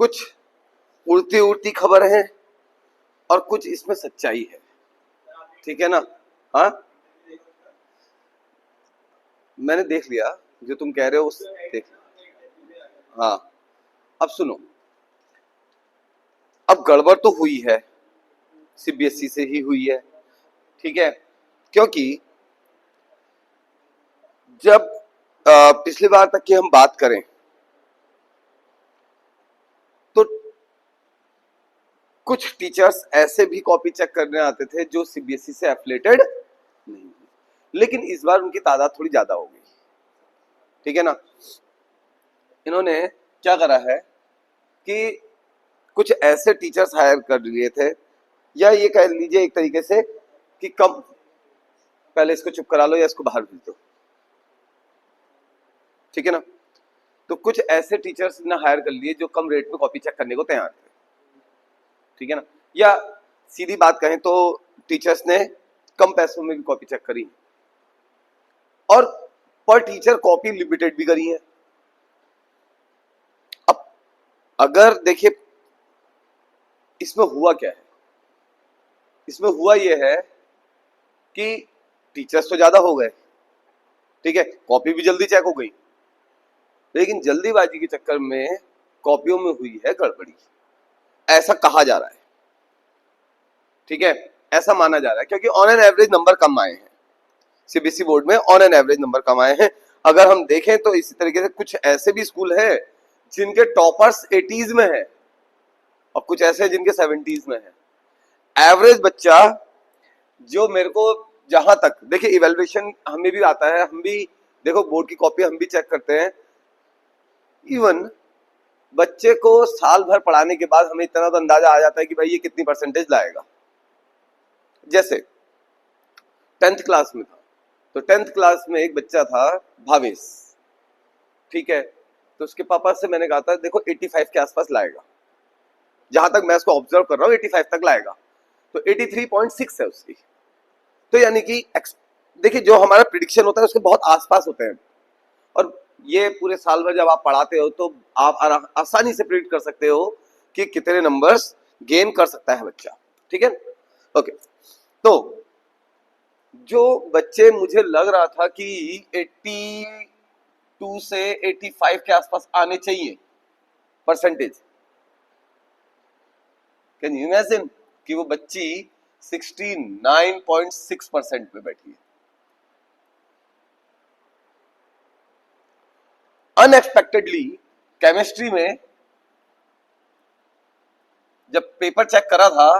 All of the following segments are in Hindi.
कुछ उड़ती उड़ती खबर है और कुछ इसमें सच्चाई है, ठीक है ना। हाँ, मैंने देख लिया जो तुम कह रहे हो, उस देख। हाँ, अब सुनो, अब गड़बड़ तो हुई है, सीबीएसई से ही हुई है, ठीक है। क्योंकि जब पिछली बार तक की हम बात करें तो कुछ टीचर्स ऐसे भी कॉपी चेक करने आते थे जो सीबीएसई से एफिलेटेड नहीं, लेकिन इस बार उनकी तादाद थोड़ी ज्यादा हो गई, ठीक है ना। इन्होंने क्या करा है कि कुछ ऐसे टीचर्स हायर कर लिए थे, या ये कह लीजिए एक तरीके से कि कम, पहले इसको चुप करा लो या इसको बाहर भेज दो, ठीक है ना। तो कुछ ऐसे टीचर्स ने हायर कर लिए जो कम रेट में कॉपी चेक करने को तैयार थे, ठीक है ना। या सीधी बात कहें तो टीचर्स ने कम पैसों में भी कॉपी चेक करी और पर टीचर कॉपी लिमिटेड भी करी है। अब अगर देखिए इसमें हुआ क्या है, इसमें हुआ यह है कि टीचर्स तो ज्यादा हो गए, ठीक है, कॉपी भी जल्दी चेक हो गई, लेकिन जल्दीबाजी के चक्कर में कॉपियों में हुई है गड़बड़ी, ऐसा कहा जा रहा है, ठीक है, ऐसा माना जा रहा है, क्योंकि ऑन एन एवरेज नंबर कम आए हैं सीबीएसई बोर्ड में, ऑन एन एवरेज नंबर कम आए हैं। अगर हम देखें तो इसी तरीके से कुछ ऐसे भी स्कूल हैं जिनके टॉपर्स 80s में है और कुछ ऐसे जिनके 70s में है। एवरेज बच्चा जो मेरे को जहां तक देखिए, इवेल्युएशन हमें भी आता है, हम भी देखो बोर्ड की कॉपी हम भी चेक करते हैं। इवन बच्चे को साल भर पढ़ाने के बाद हमें इतना तो अंदाजा आ जाता है कि भाई ये कितनी परसेंटेज लाएगा। जैसे 10th क्लास में था, तो 10th क्लास में एक बच्चा था भावेश, ठीक है, तो उसके पापा से मैंने कहा था देखो 85 के आसपास लाएगा, जहां तक मैं उसको ऑब्जर्व कर रहा हूँ 85 तक लाएगा, तो 83.6 है उसकी। तो यानी कि देखिए जो हमारा प्रिडिक्शन होता है उसके बहुत आसपास होते हैं, और ये पूरे साल भर जब आप पढ़ाते हो तो आप आसानी से प्रिडिक्ट कर सकते हो कि कितने नंबर्स गेन कर सकता है बच्चा, ठीक है। ओके, तो जो बच्चे मुझे लग रहा था कि 82 से 85 के आसपास आने चाहिए परसेंटेज, कैन यू इमेजिन कि वो बच्ची 69.6% पे बैठी है। अनएक्सपेक्टेडली केमिस्ट्री में जब पेपर चेक करा था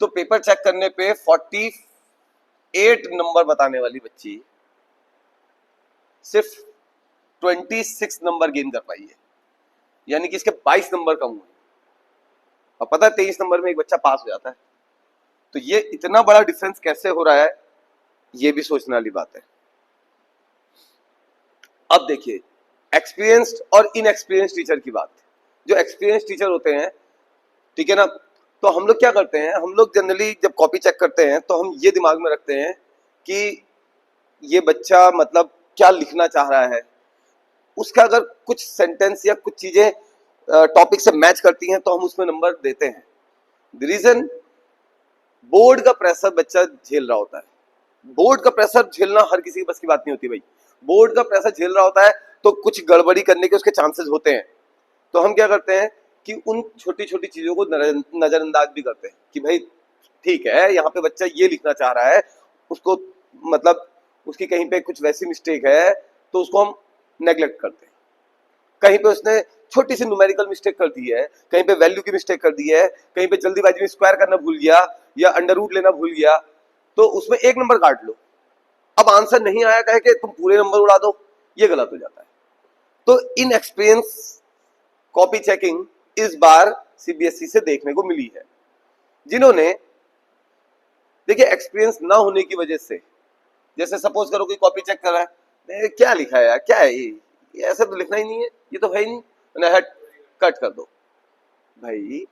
तो पेपर चेक करने पे 48 नंबर बताने वाली बच्ची सिर्फ 26 नंबर गेन कर पाई है, यानी कि इसके 22 नंबर कम हुए। और पता है 23 नंबर में एक बच्चा पास हो जाता है, तो ये इतना बड़ा डिफरेंस कैसे हो रहा है, ये भी सोचने वाली बात है। अब देखिए एक्सपीरियंस्ड और इनएक्सपीरियंस्ड टीचर की बात। जो एक्सपीरियंस्ड टीचर होते हैं, ठीक है ना, तो हम लोग क्या करते हैं, हम लोग जनरली जब कॉपी चेक करते हैं तो हम ये दिमाग में रखते हैं कि ये बच्चा मतलब क्या लिखना चाह रहा है, उसका अगर कुछ सेंटेंस या कुछ चीजें टॉपिक से मैच करती हैं तो हम उसमें नंबर देते हैं। द रीजन, बोर्ड का प्रेशर बच्चा झेल रहा होता है, बोर्ड का प्रेशर झेलना हर किसी की बस की बात नहीं होती भाई। बोर्ड का प्रेशर झेल रहा होता है तो कुछ गड़बड़ी करने के उसके चांसेस होते हैं, तो हम क्या करते हैं कि उन छोटी छोटी चीजों को नजरअंदाज भी करते हैं कि भाई ठीक है यहाँ पे बच्चा ये लिखना चाह रहा है, उसको मतलब उसकी कहीं पे कुछ वैसी मिस्टेक है तो उसको हम नेग्लेक्ट करते हैं। कहीं पे उसने छोटी सी न्यूमेरिकल मिस्टेक कर दी है, कहीं पे वैल्यू की मिस्टेक कर दी है, कहीं पे जल्दीबाजी में स्क्वायर करना भूल गया या अंडर रूट लेना भूल गया, तो उसमें एक नंबर काट लो। अब आंसर नहीं आया कह के तुम पूरे नंबर उड़ा दो, ये गलत हो जाता है। तो इन एक्सपीरियंस कॉपी चेकिंग इस बार सीबीएसई से देखने को मिली है, जिन्होंने देखिए एक्सपीरियंस ना होने की वजह से, जैसे सपोज करो कोई कॉपी चेक कर रहा है, क्या लिखा है यार, क्या है ये ऐसा तो लिखना ही नहीं है, ये तो है ही नहीं, हट कट कर दो। भाई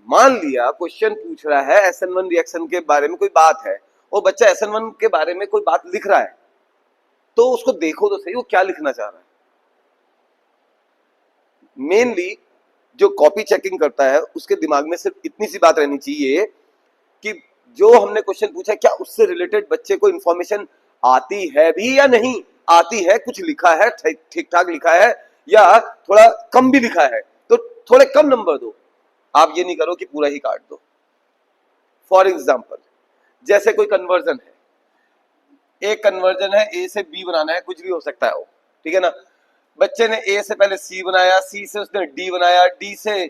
मान लिया क्वेश्चन पूछ रहा है SN1 रिएक्शन के बारे में कोई बात है, और बच्चा SN1 के बारे में कोई बात लिख रहा है, तो उसको देखो तो सही वो क्या लिखना चाह रहा है। मेनली जो कॉपी चेकिंग करता है उसके दिमाग में सिर्फ इतनी सी बात रहनी चाहिए कि जो हमने क्वेश्चन पूछा क्या उससे रिलेटेड बच्चे को इंफॉर्मेशन आती है भी या नहीं आती है, कुछ लिखा है ठीक ठाक लिखा है या थोड़ा कम भी लिखा है तो थोड़े कम नंबर दो। आप ये नहीं करो कि पूरा ही काट दो। फॉर एग्जाम्पल जैसे कोई कन्वर्जन है, एक कन्वर्जन है ए से बी बनाना है, कुछ भी हो सकता है वो, ठीक है ना। बच्चे ने ए से पहले सी बनाया, सी से उसने डी बनाया, डी से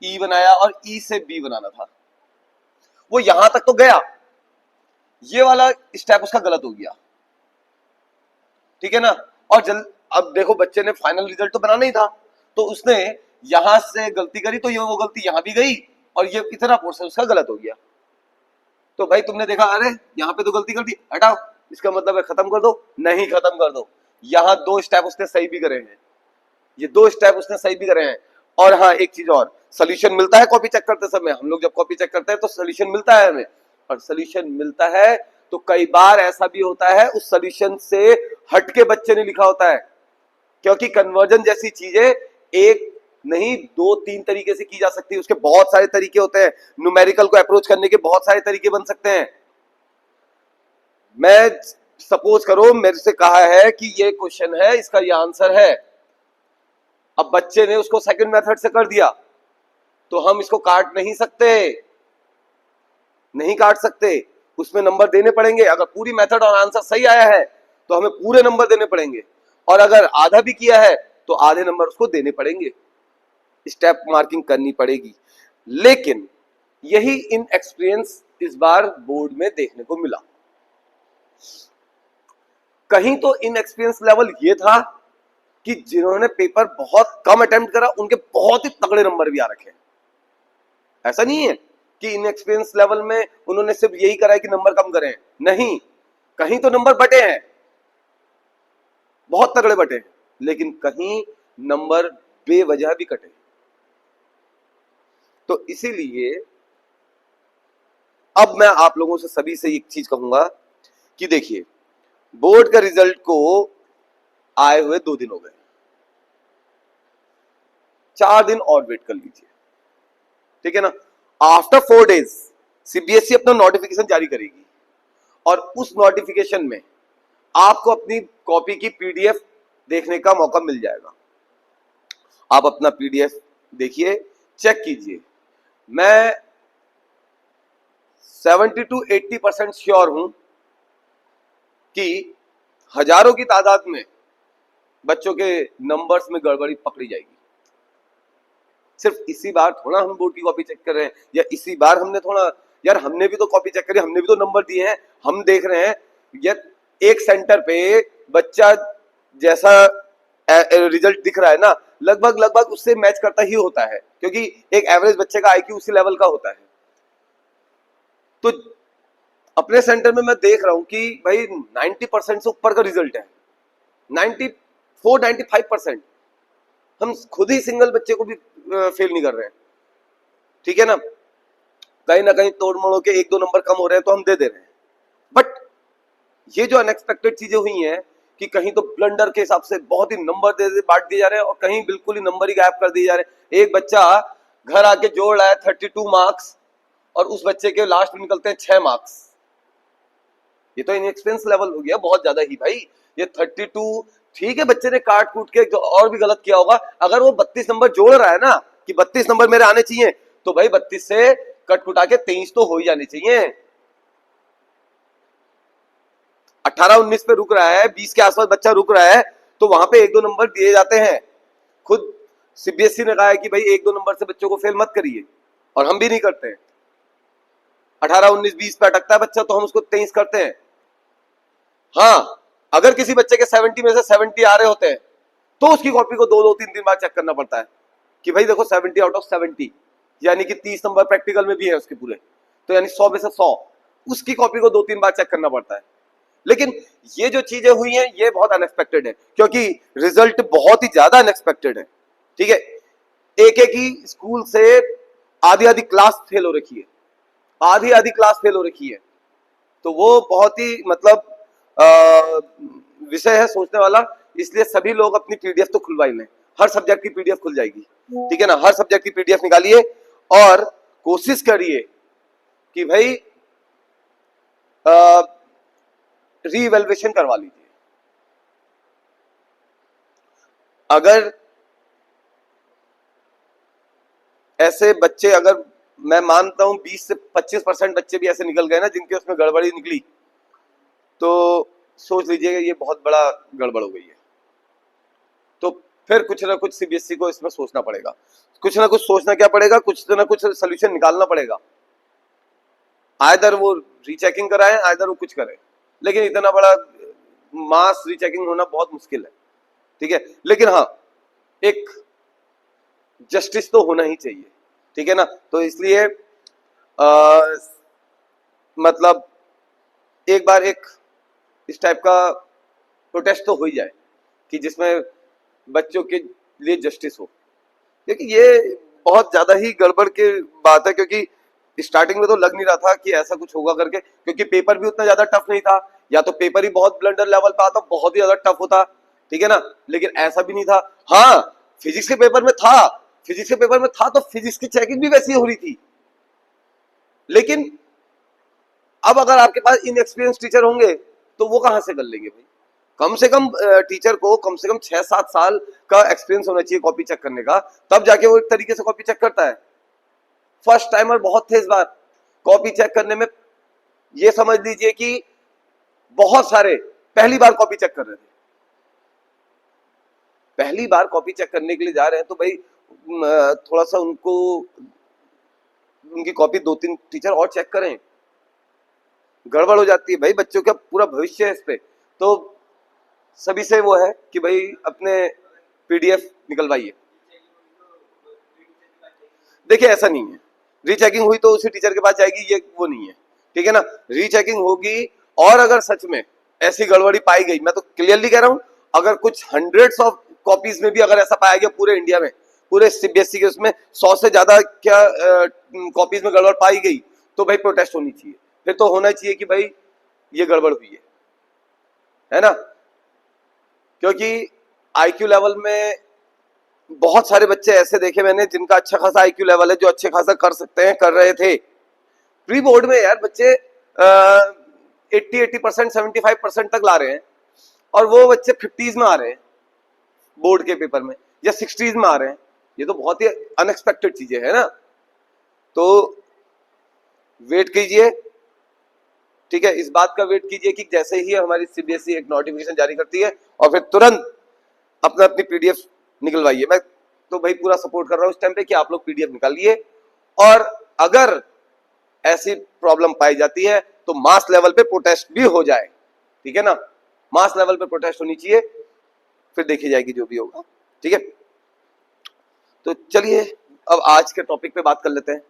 ई बनाया और ई से बी बनाना था। वो यहां तक तो गया, ये वाला स्टेप उसका गलत हो गया, ठीक है ना। और अब देखो बच्चे ने फाइनल रिजल्ट तो बनाना ही था, तो उसने यहां से गलती करी तो ये वो गलती यहां भी गई और ये इतना पोर्शन उसका गलत हो गया। तो भाई तुमने देखा अरे यहाँ पे तो गलती कर दी, हटाओ, इसका मतलब है खत्म कर दो, नहीं खत्म कर दो। यहाँ 2 स्टेप उसने सही भी करे हैं, ये 2 स्टेप उसने सही भी करे हैं। और हाँ एक चीज और, सोल्यूशन मिलता है कॉपी चेक करते समय। हम लोग जब कॉपी चेक करते हैं तो सोल्यूशन मिलता है हमें, और सोल्यूशन मिलता है तो कई बार ऐसा भी होता है उस सोल्यूशन से हटके बच्चे ने लिखा होता है, क्योंकि कन्वर्जन जैसी चीजें एक नहीं 2-3 तरीके से की जा सकती है, उसके बहुत सारे तरीके होते हैं। न्यूमेरिकल को अप्रोच करने के बहुत सारे तरीके बन सकते हैं। मैं सपोज करो मेरे से कहा है कि ये क्वेश्चन है, इसका ये आंसर है, अब बच्चे ने उसको सेकंड मेथड से कर दिया तो हम इसको काट नहीं सकते, नहीं काट सकते, उसमें नंबर देने पड़ेंगे। अगर पूरी मेथड और आंसर सही आया है तो हमें पूरे नंबर देने पड़ेंगे, और अगर आधा भी किया है तो आधे नंबर उसको देने पड़ेंगे, स्टेप मार्किंग करनी पड़ेगी। लेकिन यही इन एक्सपीरियंस इस बार बोर्ड में देखने को मिला। कहीं तो इन एक्सपीरियंस लेवल ये था कि जिन्होंने पेपर बहुत कम अटेम्प्ट करा उनके बहुत ही तगड़े नंबर भी आ रखे हैं। ऐसा नहीं है कि इन एक्सपीरियंस लेवल में उन्होंने सिर्फ यही करा है कि नंबर कम करें, नहीं, कहीं तो नंबर बटे हैं, बहुत तगड़े बटे हैं, लेकिन कहीं नंबर बेवजह भी कटे। तो इसीलिए अब मैं आप लोगों से सभी से एक चीज कहूंगा कि देखिए बोर्ड का रिजल्ट को आए हुए 2 दिन हो गए, 4 दिन और वेट कर लीजिए, ठीक है ना। आफ्टर 4 डेज सीबीएसई अपना नोटिफिकेशन जारी करेगी और उस नोटिफिकेशन में आपको अपनी कॉपी की पीडीएफ देखने का मौका मिल जाएगा। आप अपना पीडीएफ देखिए, चेक कीजिए। मैं 70 to 80% श्योर हूं कि हजारों की तादाद में बच्चों के नंबर्स में गड़बड़ी पकड़ी जाएगी। सिर्फ इसी बार थोड़ा हम बोर्ड की कॉपी चेक कर रहे हैं, या इसी बार हमने थोड़ा, यार हमने भी तो कॉपी चेक करी, हमने भी तो नंबर दिए हैं, हम देख रहे हैं यार एक सेंटर पे बच्चा जैसा रिजल्ट दिख रहा है ना, लगभग उससे मैच करता ही होता है, क्योंकि एक एवरेज बच्चे का आईक्यू उसी लेवल का होता है। तो अपने सेंटर में मैं देख रहा हूं कि भाई 90% से ऊपर का रिजल्ट है, 94-95%। हम खुद ही सिंगल बच्चे को भी फेल नहीं कर रहे हैं, ठीक है ना। कहीं ना कहीं तोड़ मोड़ों के 1-2 नंबर कम हो रहे हैं तो हम दे रहे हैं, बट ये जो अनएक्सपेक्टेड चीजें हुई हैं कि कहीं तो ब्लंडर के हिसाब से बहुत ही नंबर दे बांट दिए जा रहे हैं और कहीं बिल्कुल ही नंबर ही गायब कर दिए जा रहे हैं। एक बच्चा घर आके जोड़ रहा है 32 मार्क्स और उस बच्चे के लास्ट में निकलते हैं 6 मार्क्स। ये तो इनएक्सपीरियंस लेवल हो गया बहुत ज्यादा ही भाई। ये 32 ठीक है, बच्चे ने काट कूट के और भी गलत किया होगा, अगर वो 32 नंबर जोड़ रहा है ना कि 32 नंबर मेरे आने चाहिए, तो भाई 32 से कट कुटा के 23 तो हो ही जाने चाहिए। 18-19 पे रुक रहा है, 20 के आसपास बच्चा रुक रहा है, तो वहां पे 1-2 नंबर दिए जाते हैं। खुद सीबीएसई ने कहा है कि भाई 1-2 नंबर से बच्चों को फेल मत करिए, और हम भी नहीं करते हैं। 18-19-20 पे अटकता है बच्चा तो हम उसको 23 करते हैं। हाँ, अगर किसी बच्चे के 70 में से 70 आ रहे होते हैं तो उसकी कॉपी को 2-3 बार चेक करना पड़ता है कि भाई देखो 70 आउट ऑफ 70, यानी कि 30 नंबर प्रैक्टिकल में भी है उसके पूरे, तो यानी 100 में से 100, उसकी कॉपी को 2-3 बार चेक करना पड़ता है। लेकिन ये जो चीजें हुई हैं ये बहुत अनएक्सपेक्टेड है, क्योंकि रिजल्ट बहुत ही ज्यादा अनएक्सपेक्टेड है, ठीक है। एक ही स्कूल से आधी क्लास फेल हो रखी है, आधी क्लास फेल हो रखी है, तो वो बहुत ही मतलब विषय है सोचने वाला। इसलिए सभी लोग अपनी पीडीएफ तो खुलवा ही लें, हर सब्जेक्ट की पीडीएफ खुल जाएगी, ठीक है ना। हर सब्जेक्ट की पीडीएफ निकालिए और कोशिश करिए कि भाई रीइवैल्यूएशन करवा लीजिए। अगर ऐसे बच्चे, अगर मैं मानता हूं 20 से 25% बच्चे भी ऐसे निकल गए ना जिनके उसमें गड़बड़ी निकली, तो सोच लीजिएगा ये बहुत बड़ा गड़बड़ हो गई है। तो फिर कुछ ना कुछ सीबीएसई को इसमें सोचना पड़ेगा, कुछ ना कुछ सोचना क्या पड़ेगा, कुछ ना कुछ सोल्यूशन निकालना पड़ेगा। आइदर वो रीचेकिंग कराए, आइदर वो कुछ करे, लेकिन इतना बड़ा मास रीचेकिंग होना बहुत मुश्किल है, ठीक है। लेकिन हाँ, एक जस्टिस तो होना ही चाहिए, ठीक है ना। तो इसलिए मतलब एक बार एक इस टाइप का प्रोटेस्ट तो हो ही जाए कि जिसमें बच्चों के लिए जस्टिस हो, क्योंकि ये बहुत ज्यादा ही गड़बड़ की बात है। क्योंकि स्टार्टिंग में तो लग नहीं रहा था कि ऐसा कुछ होगा करके, क्योंकि पेपर भी उतना ज्यादा टफ नहीं था, या तो पेपर ही बहुत ब्लंडर लेवल पे आता, बहुत ही ज्यादा टफ होता, ठीक है ना। लेकिन ऐसा भी नहीं था। हाँ, फिजिक्स के पेपर में था, फिजिक्स के पेपर में था तो फिजिक्स की चेकिंग भी वैसी हो रही थी। लेकिन अब अगर आपके पास इनएक्सपीरियंस टीचर होंगे तो वो कहां से कर लेंगे भाई। कम से कम टीचर को कम से कम 6-7 साल का एक्सपीरियंस होना चाहिए कॉपी चेक करने का, तब जाके वो एक तरीके से कॉपी चेक करता है। फर्स्ट टाइमर बहुत थे इस बार कॉपी चेक करने में, ये समझ लीजिए कि बहुत सारे पहली बार कॉपी चेक कर रहे थे। पहली बार कॉपी चेक करने के लिए जा रहे हैं तो भाई थोड़ा सा उनको, उनकी कॉपी 2-3 टीचर और चेक करें, गड़बड़ हो जाती है भाई, बच्चों का पूरा भविष्य है इस पे। तो सभी से वो है कि भाई अपने पीडीएफ निकलवाइए। देखिए ऐसा नहीं है, रीचेकिंग हुई तो उसी टीचर के पास जाएगी, ये वो नहीं है, ठीक है ना। रीचेकिंग होगी, और अगर सच में ऐसी गड़बड़ी पाई गई, मैं तो क्लियरली कह रहा हूं, अगर कुछ हंड्रेड्स ऑफ कॉपीज में भी अगर ऐसा पाया गया पूरे इंडिया में, पूरे सीबीएसई के उसमें 100 से ज्यादा क्या कॉपीज में गड़बड़ पाई गई, तो भाई प्रोटेस्ट होनी चाहिए। फिर तो होना चाहिए कि भाई ये गड़बड़ हुई है ना। क्योंकि आईक्यू लेवल में बहुत सारे बच्चे ऐसे देखे मैंने जिनका अच्छा खासा आईक्यू लेवल है, जो अच्छे खासा कर सकते हैं, कर रहे थे प्री बोर्ड में। यार बच्चे 80% 75% तक ला रहे हैं, और वो बच्चे 50s में आ रहे हैं बोर्ड के पेपर में, या 60s में आ रहे हैं। ये तो बहुत ही अनएक्सपेक्टेड चीजें है ना। तो वेट कीजिए, ठीक है, इस बात का वेट कीजिए कि जैसे ही हमारी सीबीएसई एक नोटिफिकेशन जारी करती है, और फिर तुरंत अपना अपनी पीडीएफ निकलवाइए। मैं तो भाई पूरा सपोर्ट कर रहा हूं इस टाइम पे कि आप लोग पीडीएफ निकालिए, और अगर ऐसी प्रॉब्लम पाई जाती है तो मास लेवल पे प्रोटेस्ट भी हो जाए, ठीक है ना। मास लेवल पे प्रोटेस्ट होनी चाहिए, फिर देखी जाएगी जो भी होगा, ठीक है। तो चलिए अब आज के टॉपिक पे बात कर लेते हैं।